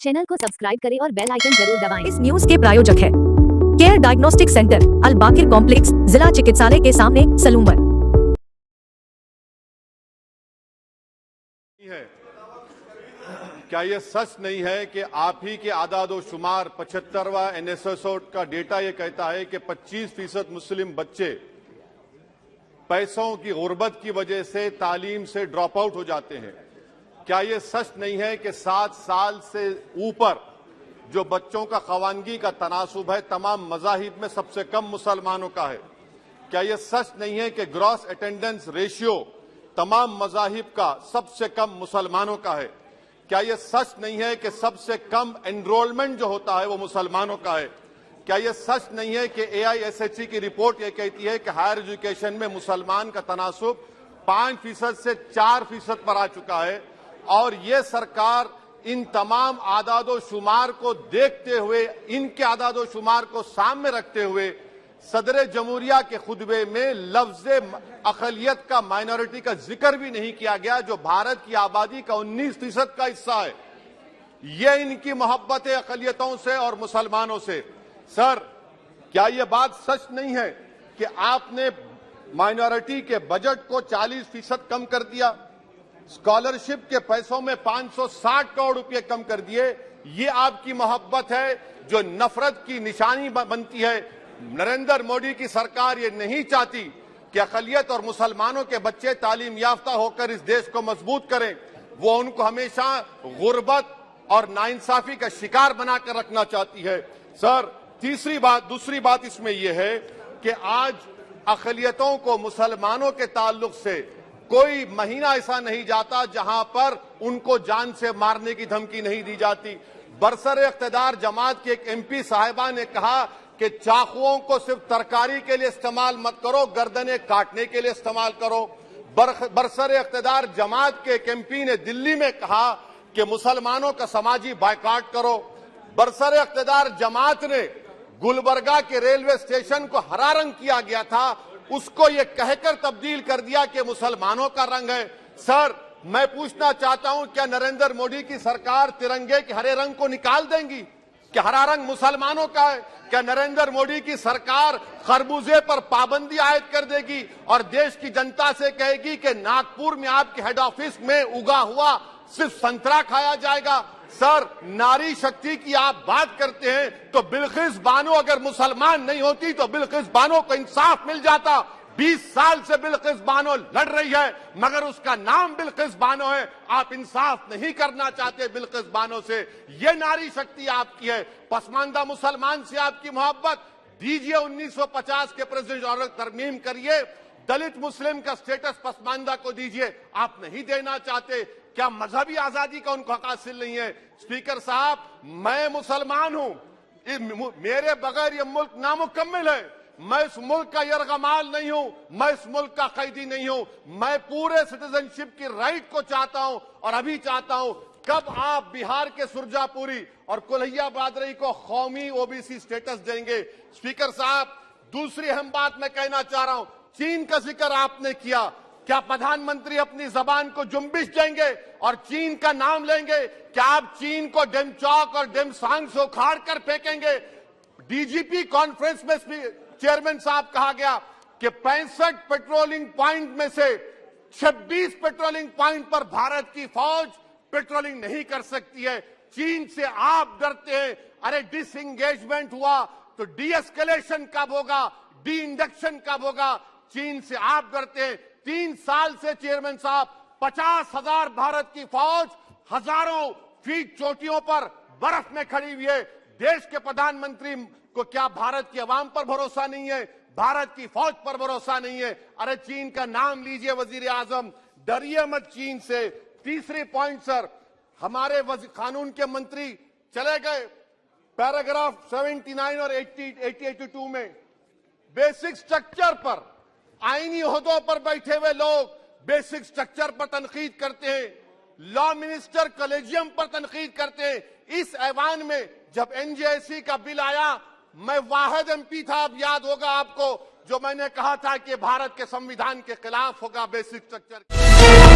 Channel को subscribe करें और बेल आइकन जरूर दबाएं। इस न्यूज के प्रायोजक है केयर डायग्नोस्टिक सेंटर, अल बाकिर कॉम्प्लेक्स, जिला चिकित्सालय के सामने, सलूमर। क्या ये सच नहीं है कि आप ही के आदादोशुमार 75वां NSSO का डेटा ये कहता है कि 25% मुस्लिम बच्चे पैसों की गुर्बत की वजह से तालीम से ड्रॉप आउट हो जाते हैं? क्या ये सच नहीं है कि 7 साल से ऊपर जो बच्चों का खवानगी का तनासुब है तमाम मज़ाहिब में सबसे कम मुसलमानों का है? क्या ये सच नहीं है कि ग्रॉस अटेंडेंस रेशियो तमाम मज़ाहिब का सबसे कम मुसलमानों का है? क्या ये सच नहीं है कि सबसे कम एनरोलमेंट जो होता है वो मुसलमानों का है? क्या ये सच नहीं है कि AISHE की रिपोर्ट ये कहती है कि हायर एजुकेशन में मुसलमान का तनासुब 5% से 4% पर आ चुका है? और ये सरकार इन तमाम आदादोशुमार को देखते हुए, इनके आदादोशुमार को सामने रखते हुए सदर जमहूरिया के खुतबे में लफ्ज अकलियत का, माइनॉरिटी का जिक्र भी नहीं किया गया, जो भारत की आबादी का 19% का हिस्सा है। ये इनकी मोहब्बत है अकलियतों से और मुसलमानों से। सर, क्या यह बात सच नहीं है कि आपने माइनॉरिटी के बजट को 40% कम कर दिया, स्कॉलरशिप के पैसों में 560 करोड़ रुपए कम कर दिए? ये आपकी मोहब्बत है जो नफरत की निशानी बनती है। नरेंद्र मोदी की सरकार ये नहीं चाहती कि अकलियत और मुसलमानों के बच्चे तालीम याफ्ता होकर इस देश को मजबूत करें। वो उनको हमेशा गुर्बत और नाइंसाफी का शिकार बनाकर रखना चाहती है। सर, दूसरी बात इसमें यह है कि आज अकलियतों को मुसलमानों के ताल्लुक से कोई महीना ऐसा नहीं जाता जहां पर उनको जान से मारने की धमकी नहीं दी जाती। बरसर इख्तिदार जमात के एक MP साहिबा ने कहा कि चाकुओं को सिर्फ तरकारी के लिए इस्तेमाल मत करो, गर्दनें काटने के लिए इस्तेमाल करो। बरसर इख्तिदार जमात के एक MP ने दिल्ली में कहा कि मुसलमानों का समाजी बायकाट करो। बरसर इख्तिदार जमात ने गुलबर्गा के रेलवे स्टेशन को हरा रंग किया गया था, उसको ये कहकर तब्दील कर दिया कि मुसलमानों का रंग है। सर, मैं पूछना चाहता हूं, क्या नरेंद्र मोदी की सरकार तिरंगे के हरे रंग को निकाल देंगी? क्या हरा रंग मुसलमानों का है? क्या नरेंद्र मोदी की सरकार खरबूजे पर पाबंदी आयद कर देगी और देश की जनता से कहेगी कि नागपुर में आपके हेड ऑफिस में उगा हुआ सिर्फ संतरा खाया जाएगा? सर, नारी शक्ति की आप बात करते हैं तो बिल्किस बानो अगर मुसलमान नहीं होती तो बिल्किस बानो को इंसाफ मिल जाता। 20 साल से बिल्किस बानो लड़ रही है, मगर उसका नाम बिल्किस बानो है। आप इंसाफ नहीं करना चाहते बिल्किस बानो से। ये नारी शक्ति आपकी है। पसमानदा मुसलमान से आपकी मोहब्बत, दीजिए 1950 के प्रेसिडेंट ऑर्डर तरमीम करिए, दलित मुस्लिम का स्टेटस पसमानदा को दीजिए। आप नहीं देना चाहते। क्या मजहबी आजादी का उनको हक हासिल नहीं है? स्पीकर साहब, मैं मुसलमान हूं, मेरे बगैर ये मुल्क नामुकम्मल है। मैं इस मुल्क का यरगमाल नहीं हूं, मैं इस मुल्क का कैदी नहीं हूं। मैं पूरे सिटीजनशिप की राइट को चाहता हूं और अभी चाहता हूं। कब आप बिहार के सुरजापुरी और कुल्हिया बादरी को कौमी OBC स्टेटस देंगे? स्पीकर साहब, दूसरी अहम बात मैं कहना चाह रहा हूं, चीन का जिक्र आपने किया। क्या प्रधानमंत्री अपनी जबान को जुम्बिश देंगे और चीन का नाम लेंगे? क्या आप चीन को डेमचौक और डेमसांग से उखाड़ कर फेंकेंगे? DGP कॉन्फ्रेंस में चेयरमैन साहब कहा गया कि 65 पेट्रोलिंग पॉइंट में से 26 पेट्रोलिंग पॉइंट पर भारत की फौज पेट्रोलिंग नहीं कर सकती है। चीन से आप डरते हैं। अरे, डिसएंगेजमेंट हुआ तो डीएस्केलेशन कब होगा? डी इंडक्शन कब होगा? चीन से आप डरते हैं। 3 साल से चेयरमैन साहब 50,000 भारत की फौज हजारों फीट चोटियों पर बर्फ में खड़ी हुई है। देश के प्रधानमंत्री को क्या भारत की आवाम पर भरोसा नहीं है? भारत की फौज पर भरोसा नहीं है? अरे, चीन का नाम लीजिए वजीर आजम, डरिए मत चीन से। तीसरी पॉइंट सर, हमारे कानून के मंत्री चले गए। पैराग्राफ 79 और 82 में बेसिक स्ट्रक्चर पर, आईनी ओहदों पर बैठे हुए लोग बेसिक स्ट्रक्चर पर तनकीद करते हैं, लॉ मिनिस्टर कॉलेजियम पर तनकीद करते हैं। इस ऐवान में जब NJSE का बिल आया, मैं वाहिद MP था, अब याद होगा आपको, जो मैंने कहा था कि भारत के संविधान के खिलाफ होगा बेसिक स्ट्रक्चर।